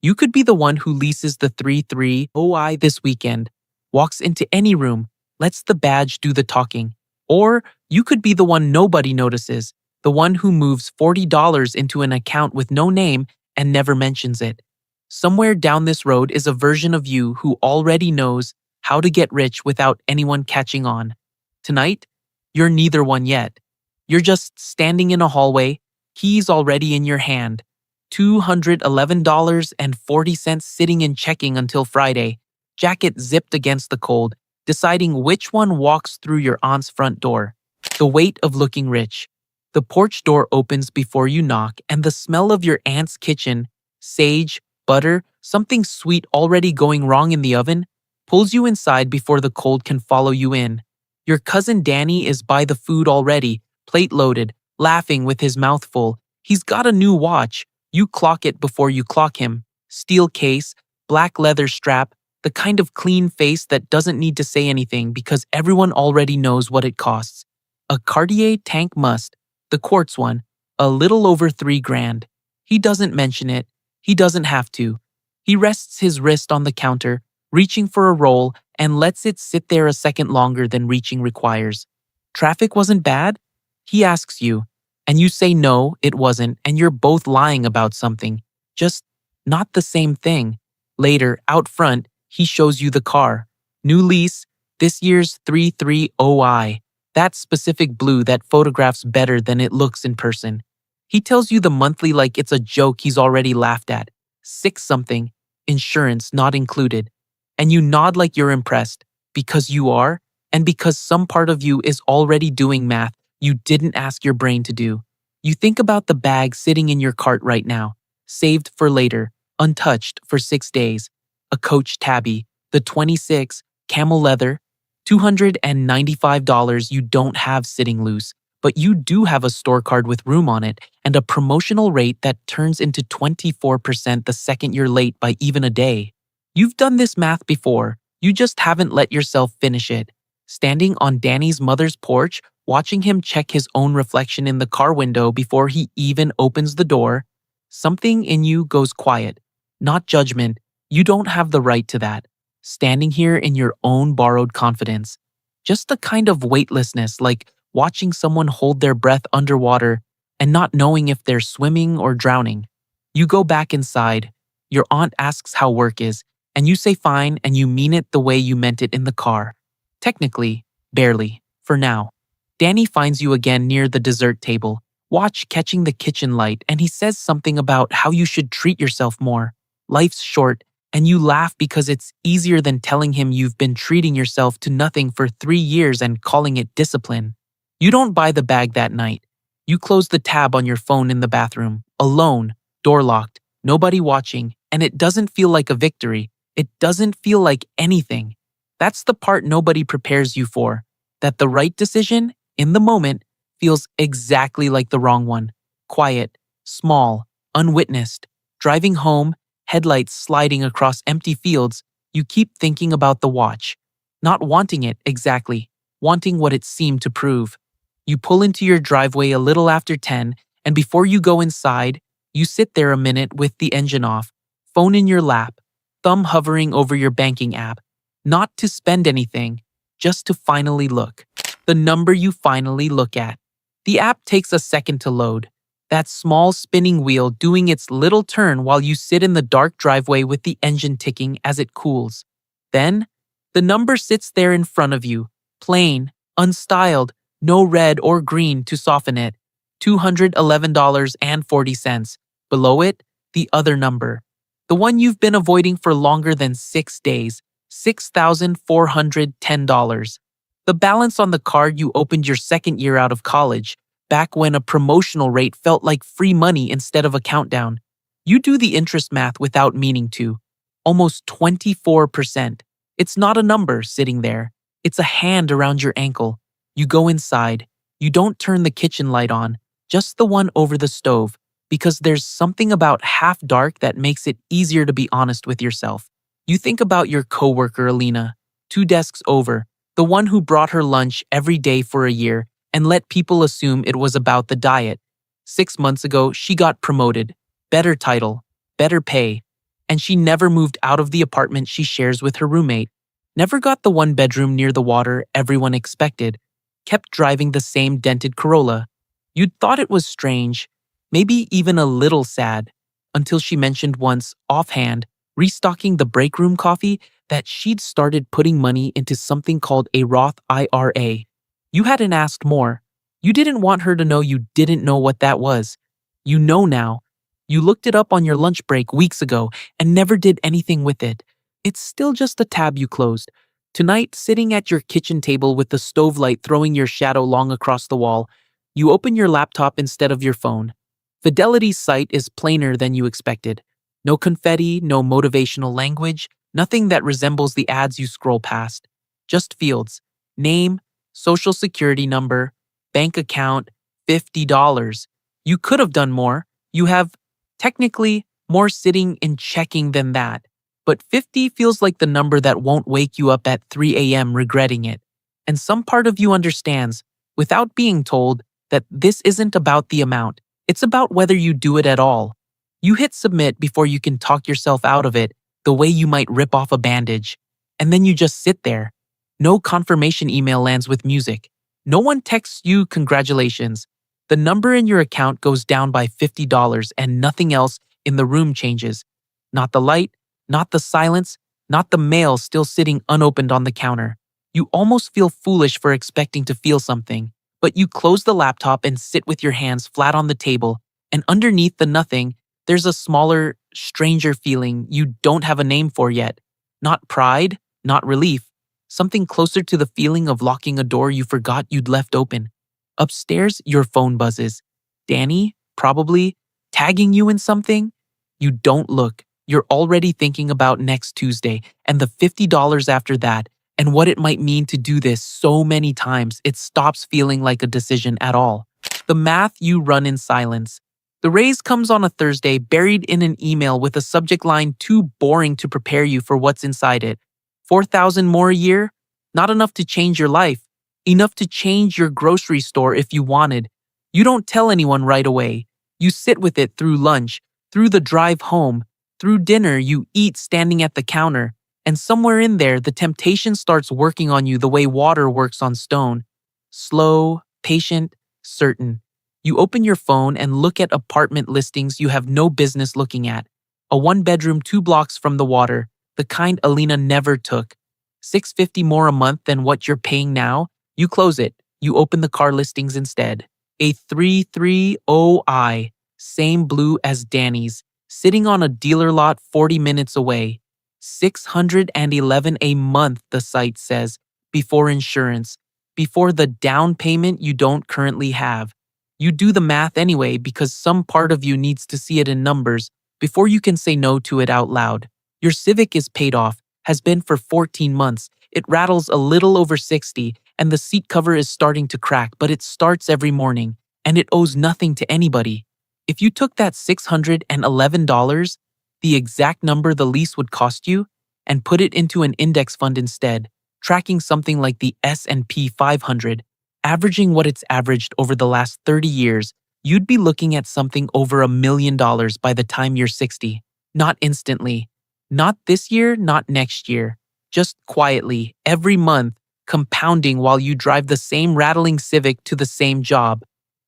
You could be the one who leases the 3-3 OI this weekend, walks into any room, lets the badge do the talking. Or you could be the one nobody notices, the one who moves $40 into an account with no name and never mentions it. Somewhere down this road is a version of you who already knows how to get rich without anyone catching on. Tonight, you're neither one yet. You're just standing in a hallway, keys already in your hand, $211.40 sitting in checking until Friday, jacket zipped against the cold, deciding which one walks through your aunt's front door. The weight of looking rich. The porch door opens before you knock, and the smell of your aunt's kitchen, sage, butter, something sweet already going wrong in the oven, pulls you inside before the cold can follow you in. Your cousin Danny is by the food already, plate loaded, laughing with his mouth full. He's got a new watch. You clock it before you clock him. Steel case, black leather strap, the kind of clean face that doesn't need to say anything because everyone already knows what it costs. A Cartier tank must, the quartz one, a little over $3,000. He doesn't mention it. He doesn't have to. He rests his wrist on the counter, reaching for a roll, and lets it sit there a second longer than reaching requires. Traffic wasn't bad? He asks you, and you say no, it wasn't, and you're both lying about something. Just not the same thing. Later, out front, he shows you the car. New lease, this year's 330i. That specific blue that photographs better than it looks in person. He tells you the monthly like it's a joke he's already laughed at. 6-something, insurance not included. And you nod like you're impressed, because you are, and because some part of you is already doing math you didn't ask your brain to do. You think about the bag sitting in your cart right now, saved for later, untouched for 6 days. A Coach tabby, the 26, camel leather, $295 you don't have sitting loose, but you do have a store card with room on it and a promotional rate that turns into 24% the second you're late by even a day. You've done this math before, you just haven't let yourself finish it. Standing on Danny's mother's porch, watching him check his own reflection in the car window before he even opens the door, something in you goes quiet. Not judgment, you don't have the right to that. Standing here in your own borrowed confidence. Just a kind of weightlessness, like watching someone hold their breath underwater and not knowing if they're swimming or drowning. You go back inside. Your aunt asks how work is, and you say fine and you mean it the way you meant it in the car. Technically, barely, for now. Danny finds you again near the dessert table, watch catching the kitchen light, and he says something about how you should treat yourself more. Life's short, and you laugh because it's easier than telling him you've been treating yourself to nothing for 3 years and calling it discipline. You don't buy the bag that night. You close the tab on your phone in the bathroom, alone, door locked, nobody watching, and it doesn't feel like a victory. It doesn't feel like anything. That's the part nobody prepares you for. That the right decision, in the moment, feels exactly like the wrong one. Quiet, small, unwitnessed. Driving home, headlights sliding across empty fields, you keep thinking about the watch. Not wanting it exactly, wanting what it seemed to prove. You pull into your driveway a little after 10, and before you go inside, you sit there a minute with the engine off, phone in your lap, thumb hovering over your banking app. Not to spend anything, just to finally look. The number you finally look at. The app takes a second to load. That small spinning wheel doing its little turn while you sit in the dark driveway with the engine ticking as it cools. Then, the number sits there in front of you, plain, unstyled, no red or green to soften it. $211.40. Below it, the other number. The one you've been avoiding for longer than 6 days. $6,410. The balance on the card you opened your second year out of college, back when a promotional rate felt like free money instead of a countdown. You do the interest math without meaning to. Almost 24%. It's not a number sitting there. It's a hand around your ankle. You go inside. You don't turn the kitchen light on, just the one over the stove, because there's something about half dark that makes it easier to be honest with yourself. You think about your coworker Alina, 2 desks over, the one who brought her lunch every day for a year and let people assume it was about the diet. 6 months ago, she got promoted. Better title, better pay. and she never moved out of the apartment she shares with her roommate, never got the one bedroom near the water everyone expected, kept driving the same dented Corolla. You'd thought it was strange, maybe even a little sad, until she mentioned once, offhand, restocking the break room coffee, that she'd started putting money into something called a Roth IRA. You hadn't asked more. You didn't want her to know you didn't know what that was. You know now. You looked it up on your lunch break weeks ago and never did anything with it. It's still just a tab you closed. Tonight, sitting at your kitchen table with the stove light throwing your shadow long across the wall, you open your laptop instead of your phone. Fidelity's site is plainer than you expected. No confetti, no motivational language, nothing that resembles the ads you scroll past. Just fields. Name, social security number, bank account, $50. You could have done more. You have, technically, more sitting in checking than that. But 50 feels like the number that won't wake you up at 3 a.m. regretting it. And some part of you understands, without being told, that this isn't about the amount. It's about whether you do it at all. You hit submit before you can talk yourself out of it, the way you might rip off a bandage. And then you just sit there. No confirmation email lands with music. No one texts you congratulations. The number in your account goes down by $50 and nothing else in the room changes. Not the light, not the silence, not the mail still sitting unopened on the counter. You almost feel foolish for expecting to feel something, but you close the laptop and sit with your hands flat on the table, and underneath the nothing, there's a smaller, stranger feeling you don't have a name for yet. Not pride, not relief, something closer to the feeling of locking a door you forgot you'd left open. Upstairs, your phone buzzes. Danny, probably, tagging you in something? You don't look. You're already thinking about next Tuesday and the $50 after that and what it might mean to do this so many times it stops feeling like a decision at all. The math you run in silence. The raise comes on a Thursday buried in an email with a subject line too boring to prepare you for what's inside it. $4,000 more a year? Not enough to change your life. Enough to change your grocery store if you wanted. You don't tell anyone right away. You sit with it through lunch, through the drive home, through dinner you eat standing at the counter, and somewhere in there the temptation starts working on you the way water works on stone. Slow, patient, certain. You open your phone and look at apartment listings you have no business looking at. A one-bedroom 2 blocks from the water, the kind Alina never took. $650 more a month than what you're paying now. You close it. You open the car listings instead. A 330i, same blue as Danny's, sitting on a dealer lot 40 minutes away. $611 a month, the site says, before insurance, before the down payment you don't currently have. You do the math anyway because some part of you needs to see it in numbers before you can say no to it out loud. Your Civic is paid off, has been for 14 months. It rattles a little over 60, and the seat cover is starting to crack, but it starts every morning, and it owes nothing to anybody. If you took that $611, the exact number the lease would cost you, and put it into an index fund instead, tracking something like the S&P 500, averaging what it's averaged over the last 30 years, you'd be looking at something over $1 million by the time you're 60. Not instantly. Not this year, not next year. Just quietly, every month, compounding while you drive the same rattling Civic to the same job.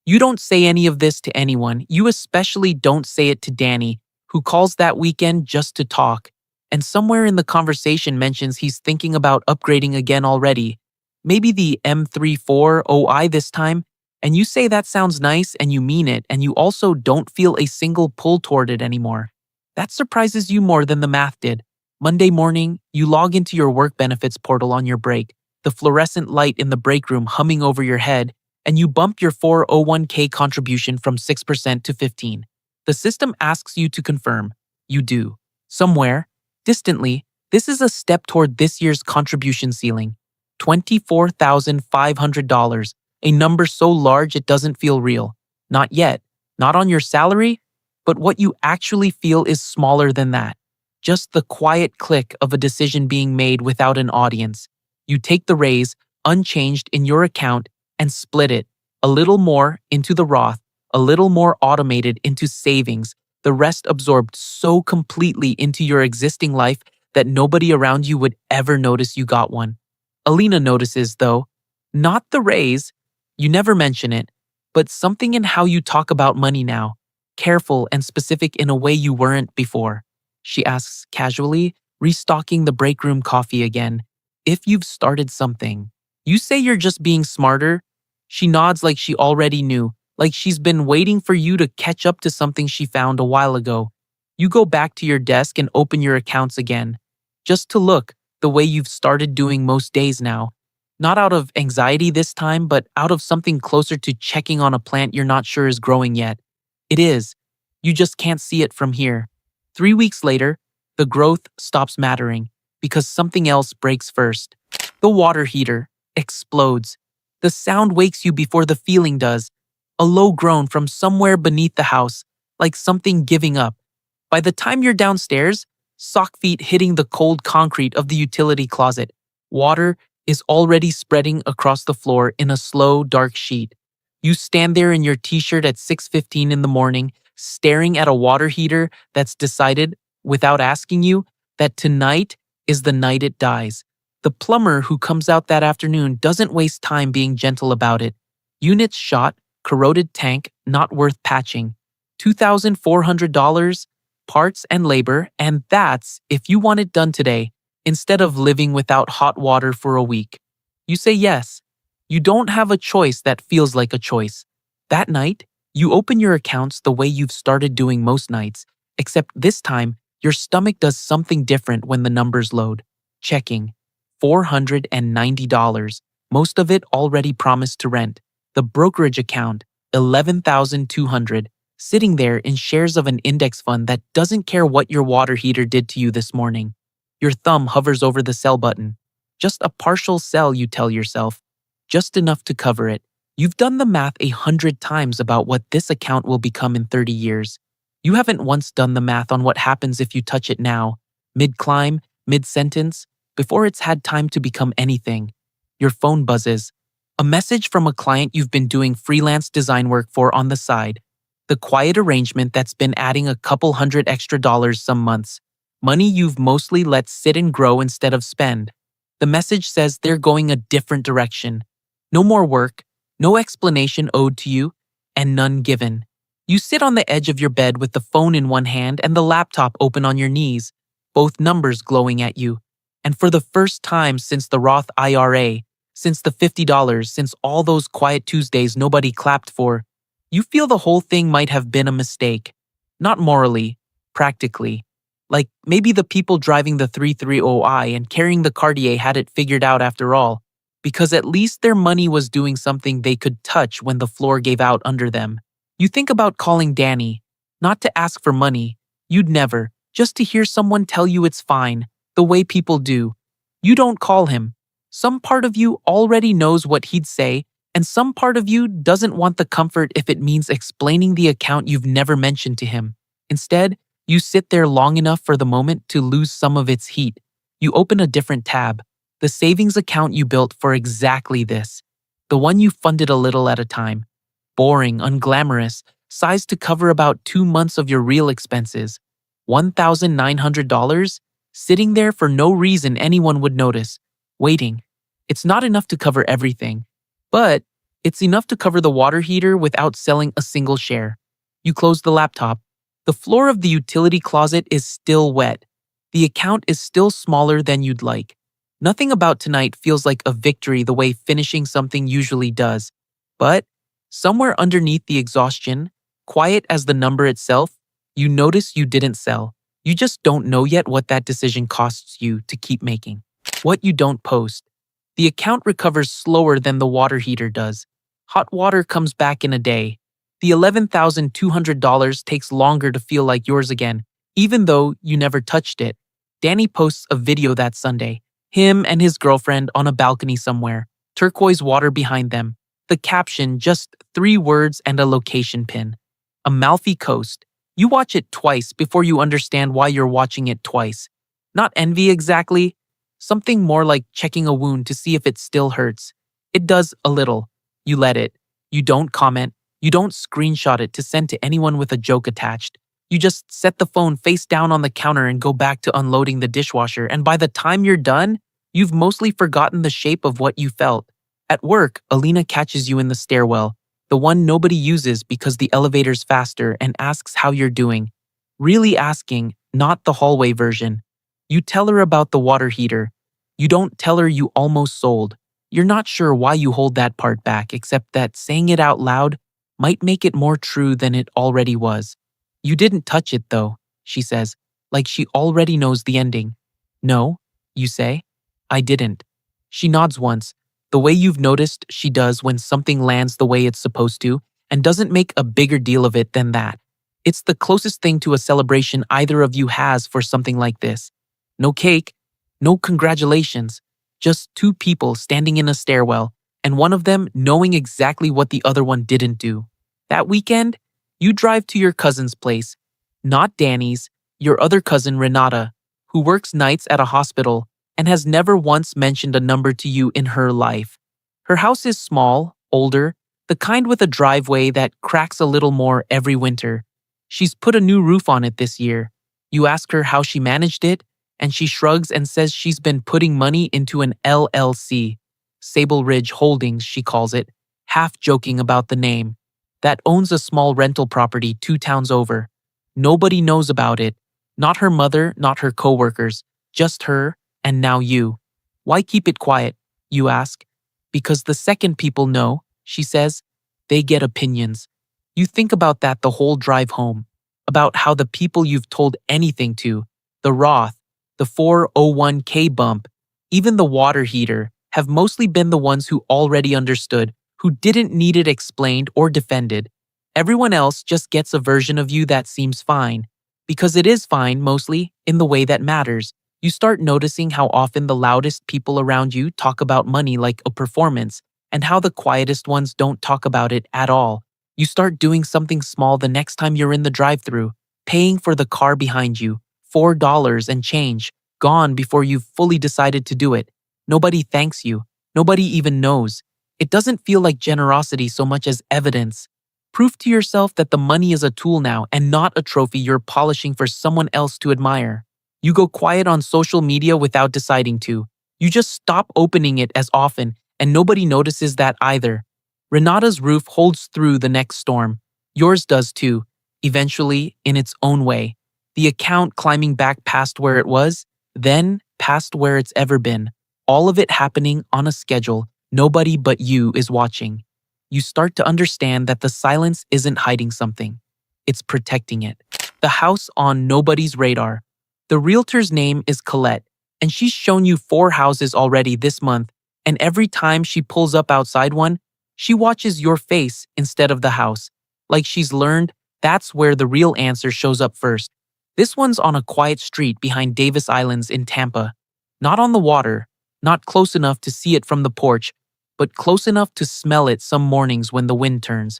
You don't say any of this to anyone. You especially don't say it to Danny, who calls that weekend just to talk. And somewhere in the conversation mentions he's thinking about upgrading again already. Maybe the M34OI this time. And you say that sounds nice and you mean it, and you also don't feel a single pull toward it anymore. That surprises you more than the math did. Monday morning, you log into your work benefits portal on your break, the fluorescent light in the break room humming over your head, and you bump your 401k contribution from 6% to 15%. The system asks you to confirm. You do. Somewhere, distantly, this is a step toward this year's contribution ceiling. $24,500, a number so large it doesn't feel real. Not yet. Not on your salary, but what you actually feel is smaller than that. Just the quiet click of a decision being made without an audience. You take the raise, unchanged in your account, and split it, a little more into the Roth, a little more automated into savings, The rest absorbed so completely into your existing life that nobody around you would ever notice you got one. Alina notices, though, not the raise, you never mention it, but something in how you talk about money now, careful and specific in a way you weren't before. She asks casually, restocking the break room coffee again. If you've started something, you say you're just being smarter. She nods like she already knew, like she's been waiting for you to catch up to something she found a while ago. You go back to your desk and open your accounts again, just to look the way you've started doing most days now. Not out of anxiety this time, but out of something closer to checking on a plant you're not sure is growing yet. It is. You just can't see it from here. 3 weeks later, the growth stops mattering because something else breaks first. The water heater explodes. The sound wakes you before the feeling does. A low groan from somewhere beneath the house, like something giving up. By the time you're downstairs, sock feet hitting the cold concrete of the utility closet, water is already spreading across the floor in a slow, dark sheet. You stand there in your t-shirt at 6:15 in the morning, staring at a water heater that's decided, without asking you, that tonight is the night it dies. The plumber who comes out that afternoon doesn't waste time being gentle about it. Units shot, corroded tank, not worth patching. $2,400, parts and labor, and that's if you want it done today, instead of living without hot water for a week. You say yes. You don't have a choice that feels like a choice. That night, you open your accounts the way you've started doing most nights, except this time, your stomach does something different when the numbers load. Checking. $490, most of it already promised to rent. The brokerage account, $11,200, sitting there in shares of an index fund that doesn't care what your water heater did to you this morning. Your thumb hovers over the sell button. Just a partial sell, you tell yourself. Just enough to cover it. You've done the math 100 times about what this account will become in 30 years. You haven't once done the math on what happens if you touch it now, mid-climb, mid-sentence, before it's had time to become anything. Your phone buzzes. A message from a client you've been doing freelance design work for on the side. The quiet arrangement that's been adding a couple hundred extra dollars some months. Money you've mostly let sit and grow instead of spend. The message says they're going a different direction. No more work, no explanation owed to you, and none given. You sit on the edge of your bed with the phone in one hand and the laptop open on your knees, both numbers glowing at you. And for the first time since the Roth IRA, since the $50, since all those quiet Tuesdays nobody clapped for, you feel the whole thing might have been a mistake. Not morally, practically. Like maybe the people driving the 330i and carrying the Cartier had it figured out after all, because at least their money was doing something they could touch when the floor gave out under them. You think about calling Danny, not to ask for money. You'd never, just to hear someone tell you it's fine, the way people do. You don't call him. Some part of you already knows what he'd say, and some part of you doesn't want the comfort if it means explaining the account you've never mentioned to him. Instead, you sit there long enough for the moment to lose some of its heat. You open a different tab, the savings account you built for exactly this, the one you funded a little at a time. Boring, unglamorous, sized to cover about 2 months of your real expenses. $1,900, sitting there for no reason anyone would notice, waiting. It's not enough to cover everything, but it's enough to cover the water heater without selling a single share. You close the laptop. The floor of the utility closet is still wet. The account is still smaller than you'd like. Nothing about tonight feels like a victory the way finishing something usually does. But somewhere underneath the exhaustion, quiet as the number itself, you notice you didn't sell. You just don't know yet what that decision costs you to keep making. What you don't post. The account recovers slower than the water heater does. Hot water comes back in a day. The $11,200 takes longer to feel like yours again, even though you never touched it. Danny posts a video that Sunday. Him and his girlfriend on a balcony somewhere. Turquoise water behind them. The caption, just 3 words and a location pin. Amalfi Coast. You watch it twice before you understand why you're watching it twice. Not envy exactly. Something more like checking a wound to see if it still hurts. It does a little. You let it. You don't comment. You don't screenshot it to send to anyone with a joke attached. You just set the phone face down on the counter and go back to unloading the dishwasher, and by the time you're done, you've mostly forgotten the shape of what you felt. At work, Alina catches you in the stairwell, the one nobody uses because the elevator's faster, and asks how you're doing. Really asking, not the hallway version. You tell her about the water heater. You don't tell her you almost sold. You're not sure why you hold that part back, except that saying it out loud might make it more true than it already was. You didn't touch it, though, she says, like she already knows the ending. No, you say. I didn't. She nods once, the way you've noticed she does when something lands the way it's supposed to, and doesn't make a bigger deal of it than that. It's the closest thing to a celebration either of you has for something like this. No cake, no congratulations, just two people standing in a stairwell, and one of them knowing exactly what the other one didn't do. That weekend, you drive to your cousin's place, not Danny's, your other cousin Renata, who works nights at a hospital and has never once mentioned a number to you in her life. Her house is small, older, the kind with a driveway that cracks a little more every winter. She's put a new roof on it this year. You ask her how she managed it, and she shrugs and says she's been putting money into an LLC, Sable Ridge Holdings, she calls it, half joking about the name, that owns a small rental property 2 towns over. Nobody knows about it. Not her mother, not her coworkers, just her, and now you. Why keep it quiet, you ask? Because the second people know, she says, they get opinions. You think about that the whole drive home, about how the people you've told anything to, the Roth, the 401k bump, even the water heater, have mostly been the ones who already understood, who didn't need it explained or defended. Everyone else just gets a version of you that seems fine. Because it is fine, mostly, in the way that matters. You start noticing how often the loudest people around you talk about money like a performance, and how the quietest ones don't talk about it at all. You start doing something small the next time you're in the drive-thru, paying for the car behind you, $4 and change, gone before you've fully decided to do it. Nobody thanks you. Nobody even knows. It doesn't feel like generosity so much as evidence. Proof to yourself that the money is a tool now and not a trophy you're polishing for someone else to admire. You go quiet on social media without deciding to. You just stop opening it as often, and nobody notices that either. Renata's roof holds through the next storm. Yours does too, eventually, in its own way. The account climbing back past where it was, then past where it's ever been. All of it happening on a schedule nobody but you is watching. You start to understand that the silence isn't hiding something. It's protecting it. The house on nobody's radar. The realtor's name is Colette, and she's shown you 4 houses already this month, and every time she pulls up outside one, she watches your face instead of the house. Like she's learned, that's where the real answer shows up first. This one's on a quiet street behind Davis Islands in Tampa. Not on the water, not close enough to see it from the porch, but close enough to smell it some mornings when the wind turns.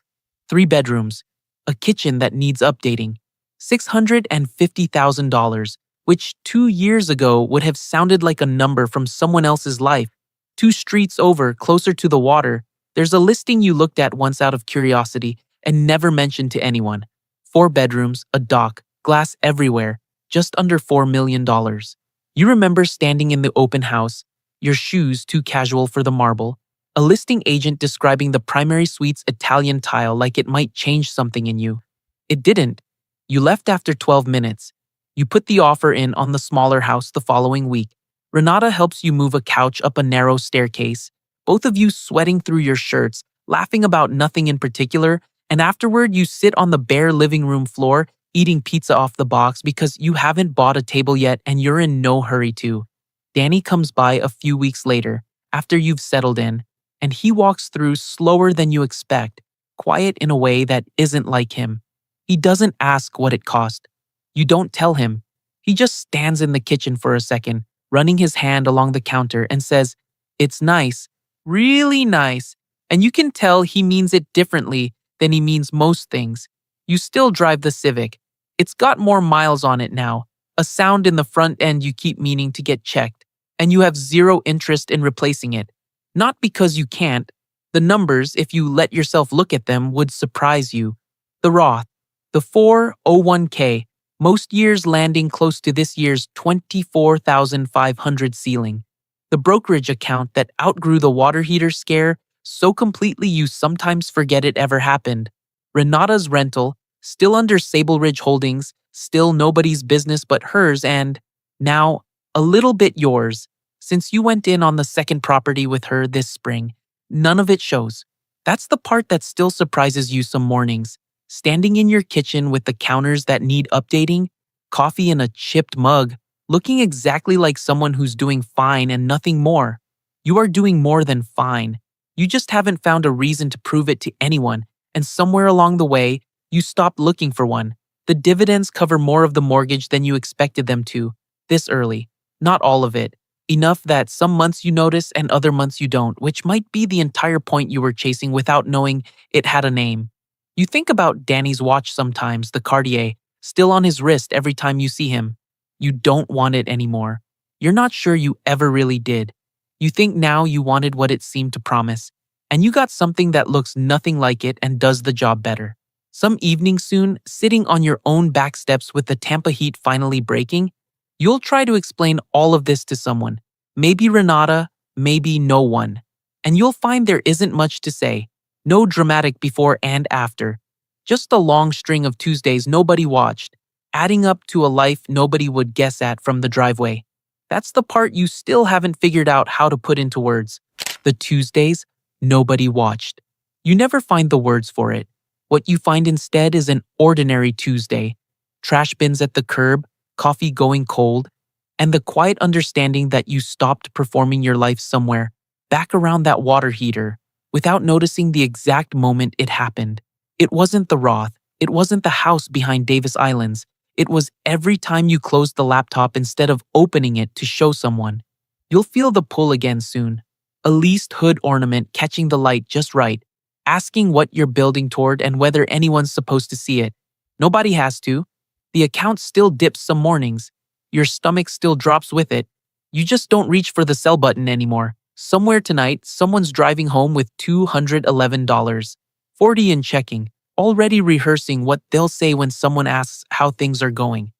3 bedrooms, a kitchen that needs updating, $650,000, which 2 years ago would have sounded like a number from someone else's life. 2 streets over, closer to the water, there's a listing you looked at once out of curiosity and never mentioned to anyone. 4 bedrooms, a dock, glass everywhere, just under $4 million. You remember standing in the open house, your shoes too casual for the marble, a listing agent describing the primary suite's Italian tile like it might change something in you. It didn't. You left after 12 minutes. You put the offer in on the smaller house the following week. Renata helps you move a couch up a narrow staircase, both of you sweating through your shirts, laughing about nothing in particular, and afterward you sit on the bare living room floor eating pizza off the box because you haven't bought a table yet and you're in no hurry to. Danny comes by a few weeks later, after you've settled in, and he walks through slower than you expect, quiet in a way that isn't like him. He doesn't ask what it cost. You don't tell him. He just stands in the kitchen for a second, running his hand along the counter and says, "It's nice, really nice," and you can tell he means it differently than he means most things. You still drive the Civic. It's got more miles on it now, a sound in the front end you keep meaning to get checked, and you have zero interest in replacing it. Not because you can't. The numbers, if you let yourself look at them, would surprise you. The Roth, the 401k, most years landing close to this year's 24,500 ceiling. The brokerage account that outgrew the water heater scare so completely you sometimes forget it ever happened. Renata's rental, still under Sable Ridge Holdings, still nobody's business but hers, and now a little bit yours. Since you went in on the second property with her this spring, none of it shows. That's the part that still surprises you some mornings. Standing in your kitchen with the counters that need updating, coffee in a chipped mug, looking exactly like someone who's doing fine and nothing more. You are doing more than fine. You just haven't found a reason to prove it to anyone, and somewhere along the way, you stopped looking for one. The dividends cover more of the mortgage than you expected them to, this early. Not all of it. Enough that some months you notice and other months you don't, which might be the entire point you were chasing without knowing it had a name. You think about Danny's watch sometimes, the Cartier, still on his wrist every time you see him. You don't want it anymore. You're not sure you ever really did. You think now you wanted what it seemed to promise, and you got something that looks nothing like it and does the job better. Some evening soon, sitting on your own back steps with the Tampa heat finally breaking, you'll try to explain all of this to someone. Maybe Renata, maybe no one. And you'll find there isn't much to say. No dramatic before and after. Just a long string of Tuesdays nobody watched, adding up to a life nobody would guess at from the driveway. That's the part you still haven't figured out how to put into words. The Tuesdays nobody watched. You never find the words for it. What you find instead is an ordinary Tuesday. Trash bins at the curb, coffee going cold, and the quiet understanding that you stopped performing your life somewhere, back around that water heater, without noticing the exact moment it happened. It wasn't the Roth. It wasn't the house behind Davis Islands. It was every time you closed the laptop instead of opening it to show someone. You'll feel the pull again soon. A leased hood ornament catching the light just right, asking what you're building toward and whether anyone's supposed to see it. Nobody has to. The account still dips some mornings. Your stomach still drops with it. You just don't reach for the sell button anymore. Somewhere tonight, someone's driving home with $211, 40 in checking, already rehearsing what they'll say when someone asks how things are going.